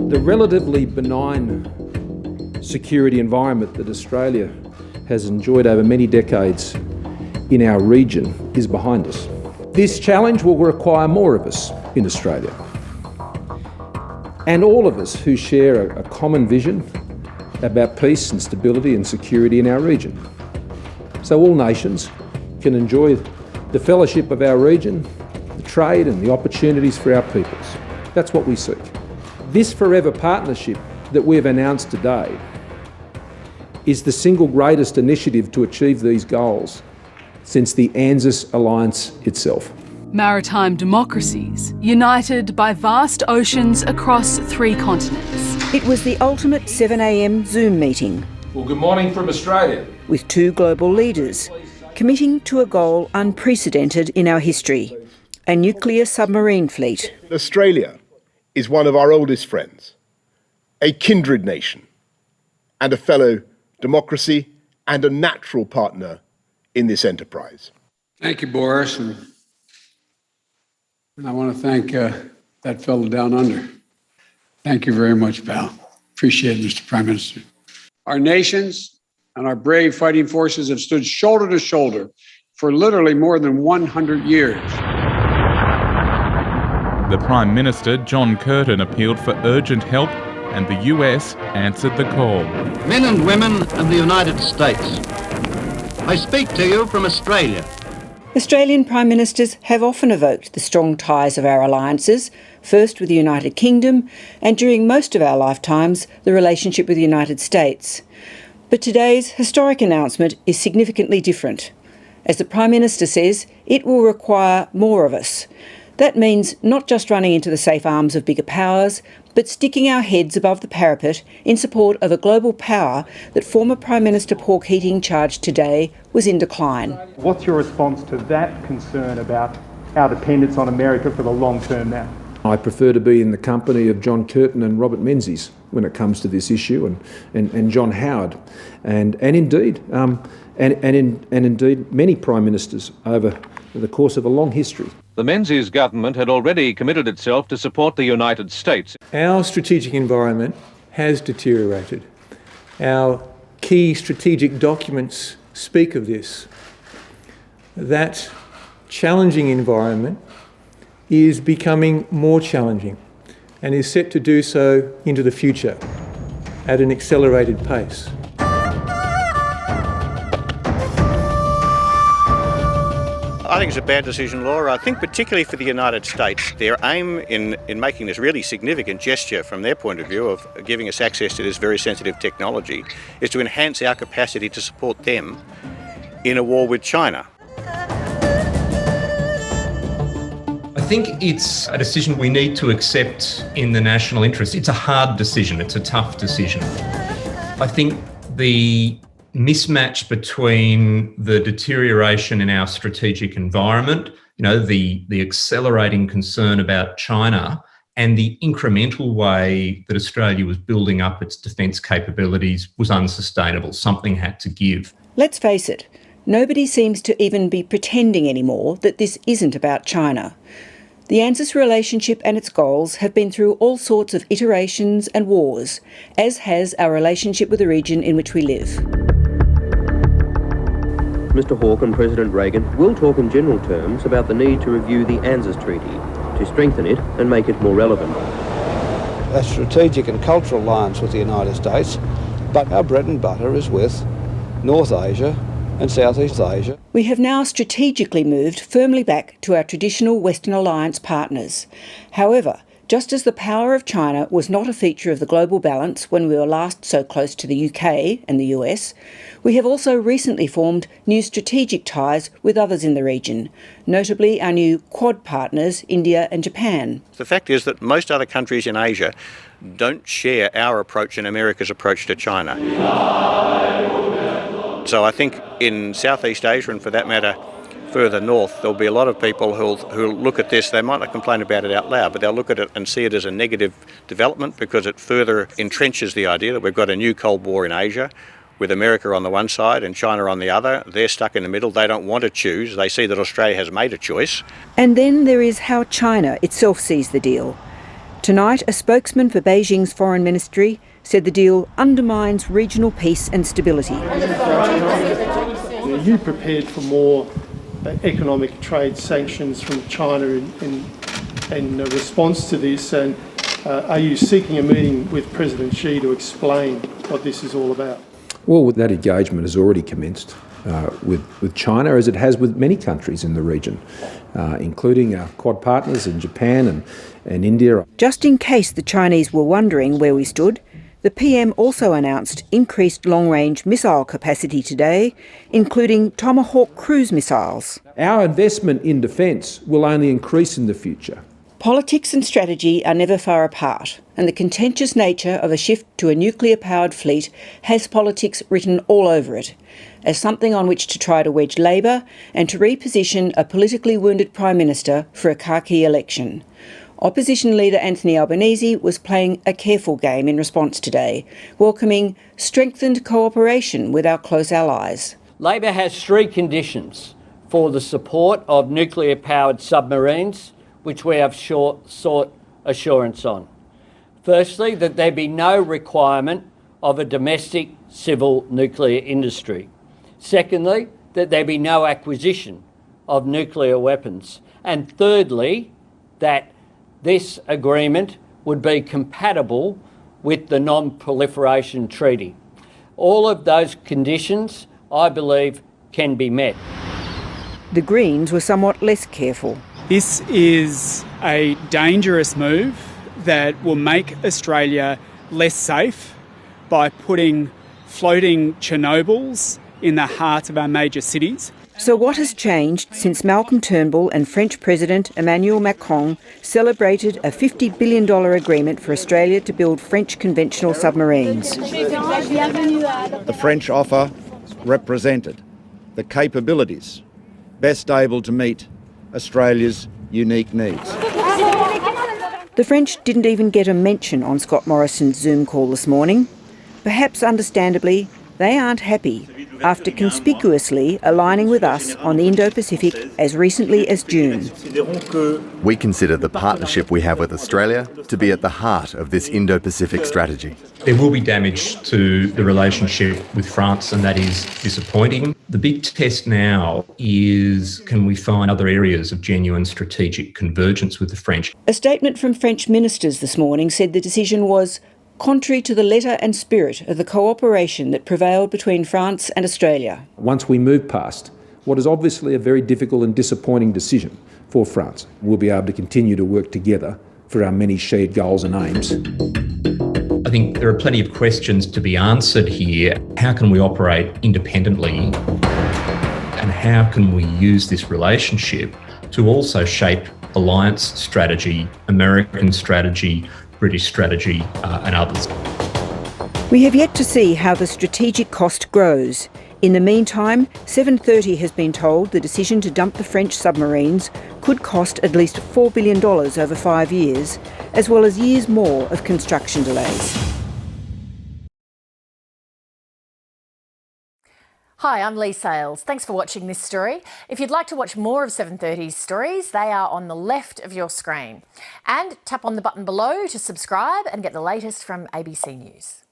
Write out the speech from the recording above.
The relatively benign security environment that Australia has enjoyed over many decades in our region is behind us. This challenge will require more of us in Australia, and all of us who share a common vision about peace and stability and security in our region. So all nations can enjoy the fellowship of our region, the trade and the opportunities for our peoples. That's what we seek. This forever partnership that we have announced today is the single greatest initiative to achieve these goals since the ANZUS alliance itself. Maritime democracies, united by vast oceans across 3 continents. It was the ultimate 7 a.m. Zoom meeting. Well, good morning from Australia. With 2 global leaders committing to a goal unprecedented in our history, a nuclear submarine fleet. Australia is one of our oldest friends, a kindred nation, and a fellow democracy and a natural partner in this enterprise. Thank you, Boris. And I want to thank that fellow down under. Thank you very much, pal. Appreciate it, Mr. Prime Minister. Our nations and our brave fighting forces have stood shoulder to shoulder for literally more than 100 years. The Prime Minister, John Curtin, appealed for urgent help, and the US answered the call. Men and women of the United States, I speak to you from Australia. Australian Prime Ministers have often evoked the strong ties of our alliances, first with the United Kingdom, and during most of our lifetimes, the relationship with the United States. But today's historic announcement is significantly different. As the Prime Minister says, it will require more of us. That means not just running into the safe arms of bigger powers, but sticking our heads above the parapet in support of a global power that former Prime Minister Paul Keating charged today was in decline. What's your response to that concern about our dependence on America for the long term now? I prefer to be in the company of John Curtin and Robert Menzies when it comes to this issue, and John Howard, and indeed many Prime Ministers over the course of a long history. The Menzies government had already committed itself to support the United States. Our strategic environment has deteriorated. Our key strategic documents speak of this. That challenging environment is becoming more challenging and is set to do so into the future at an accelerated pace. I think it's a bad decision, Laura. I think particularly for the United States, their aim in making this really significant gesture from their point of view of giving us access to this very sensitive technology is to enhance our capacity to support them in a war with China. I think it's a decision we need to accept in the national interest. It's a hard decision. It's a tough decision. I think the mismatch between the deterioration in our strategic environment, the accelerating concern about China, and the incremental way that Australia was building up its defence capabilities was unsustainable. Something had to give. Let's face it, nobody seems to even be pretending anymore that this isn't about China. The ANZUS relationship and its goals have been through all sorts of iterations and wars, as has our relationship with the region in which we live. Mr Hawke and President Reagan will talk in general terms about the need to review the ANZUS Treaty, to strengthen it and make it more relevant. A strategic and cultural alliance with the United States, but our bread and butter is with North Asia and Southeast Asia. We have now strategically moved firmly back to our traditional Western alliance partners. However, just as the power of China was not a feature of the global balance when we were last so close to the UK and the US, we have also recently formed new strategic ties with others in the region, notably our new Quad partners, India and Japan. The fact is that most other countries in Asia don't share our approach and America's approach to China. So I think in Southeast Asia, and for that matter further north, there'll be a lot of people who'll look at this. They might not complain about it out loud, but they'll look at it and see it as a negative development because it further entrenches the idea that we've got a new Cold War in Asia with America on the one side and China on the other. They're stuck in the middle. They don't want to choose. They see that Australia has made a choice. And then there is how China itself sees the deal. Tonight, a spokesman for Beijing's foreign ministry said the deal undermines regional peace and stability. Are you prepared for more economic trade sanctions from China in response to this? And are you seeking a meeting with President Xi to explain what this is all about? Well, that engagement has already commenced with China, as it has with many countries in the region, including our Quad partners in Japan and India. Just in case the Chinese were wondering where we stood, the PM also announced increased long-range missile capacity today, including Tomahawk cruise missiles. Our investment in defence will only increase in the future. Politics and strategy are never far apart, and the contentious nature of a shift to a nuclear-powered fleet has politics written all over it, as something on which to try to wedge Labor and to reposition a politically wounded Prime Minister for a khaki election. Opposition leader Anthony Albanese was playing a careful game in response today, welcoming strengthened cooperation with our close allies. Labor has three conditions for the support of nuclear-powered submarines, which we have sought assurance on. Firstly, that there be no requirement of a domestic civil nuclear industry. Secondly, that there be no acquisition of nuclear weapons. And thirdly, that this agreement would be compatible with the Non-Proliferation Treaty. All of those conditions, I believe, can be met. The Greens were somewhat less careful. This is a dangerous move that will make Australia less safe by putting floating Chernobyls in the heart of our major cities. So what has changed since Malcolm Turnbull and French President Emmanuel Macron celebrated a $50 billion agreement for Australia to build French conventional submarines? The French offer represented the capabilities best able to meet Australia's unique needs. The French didn't even get a mention on Scott Morrison's Zoom call this morning. Perhaps understandably, they aren't happy after conspicuously aligning with us on the Indo-Pacific as recently as June. We consider the partnership we have with Australia to be at the heart of this Indo-Pacific strategy. There will be damage to the relationship with France, and that is disappointing. The big test now is, can we find other areas of genuine strategic convergence with the French? A statement from French ministers this morning said the decision was contrary to the letter and spirit of the cooperation that prevailed between France and Australia. Once we move past what is obviously a very difficult and disappointing decision for France, we'll be able to continue to work together for our many shared goals and aims. I think there are plenty of questions to be answered here. How can we operate independently? And how can we use this relationship to also shape alliance strategy, American strategy, British strategy, and others? We have yet to see how the strategic cost grows. In the meantime, 730 has been told the decision to dump the French submarines could cost at least $4 billion over 5 years, as well as years more of construction delays. Hi, I'm Lee Sales. Thanks for watching this story. If you'd like to watch more of 730's stories, they are on the left of your screen. And tap on the button below to subscribe and get the latest from ABC News.